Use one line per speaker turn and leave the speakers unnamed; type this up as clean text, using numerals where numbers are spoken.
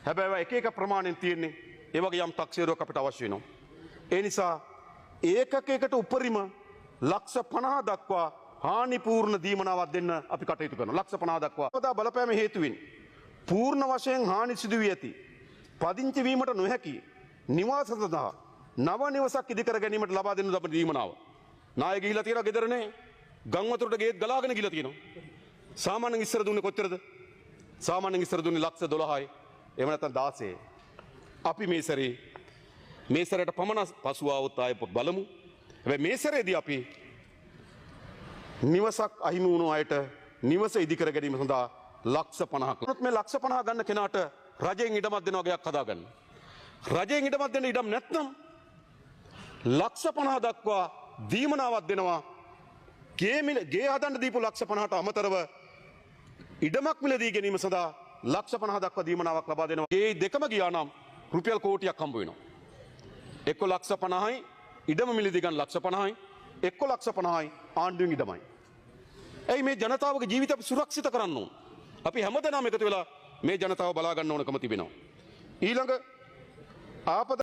හැබැයි එක එක ප්‍රමාණයෙන් තියෙන්නේ. ඒ වගේ යම් තක්සේරුවක් අපිට අවශ්‍ය වෙනවා. ඒ නිසා ඒකකයකට උපරිම ලක්ෂ 50 දක්වා හානිපූර්ණ දීමනාවක් දෙන්න අපි කටයුතු කරනවා. ලක්ෂ 50 දක්වා. පදා බලපෑම හේතුවෙන් පූර්ණ වශයෙන් හානි සිදු වී ඇති පදිංචි වීමට නොහැකි නිවාස සඳහා නව නිවසක් ඉදිකර ගැනීමට ලබා දෙනු ලබන දීමනාව. නාය ගිහිලා තියෙනවා ගෙදරනේ. ගම් වතුරට ගේත් ගලාගෙන ගිහිලා තියෙනවා. සාමාන්‍යයෙන් ඉස්සර දුන්නේ කොච්චරද? සාමාන්‍යයෙන් ඉස්සර දුන්නේ ලක්ෂ 12යි. එහෙම නැත්නම් 16යි. අපි මේ සැරේට පමණ පසු ආවොත් ආයෙ බලමු. හැබැයි මේ සැරේදී අපි නිවසක් අහිමි වුණු අයට නිවස ඉදිකර ගැනීම සඳහා ලක්ෂ 50ක්. මේ ලක්ෂ 50 ගන්න කෙනාට රජයෙන් ඉඩමක් දෙනවා ගයක් හදාගන්න. රජයෙන් ඉඩමක් දෙන්න ඉඩම් නැත්නම් ලක්ෂ 50 දක්වා දීමනාවක් දෙනවා. ගේ හදන්න දීපු ලක්ෂ 50ට අමතරව ඉඩමක් මිලදී ගැනීම සඳහා ලක්ෂ 50 දක්වා දීමනාවක් ලබා දෙනවා. ඒ දෙකම ගියා නම් රුපියල් කෝටියක් හම්බ වෙනවා. එක්ක ලක්ෂ 50යි ඉඩම මිලදී ගන්න ලක්ෂ 50යි එක්ක ලක්ෂ 50යි ආණ්ඩුවෙන් ඉඩමයි. ඇයි මේ ජනතාවගේ ජීවිත අපි සුරක්ෂිත කරන්න ඕන. අපි හැමදෙනාම එකතු වෙලා මේ ජනතාව බලා ගන්න ඕනකම තිබෙනවා. ඊළඟ ආපද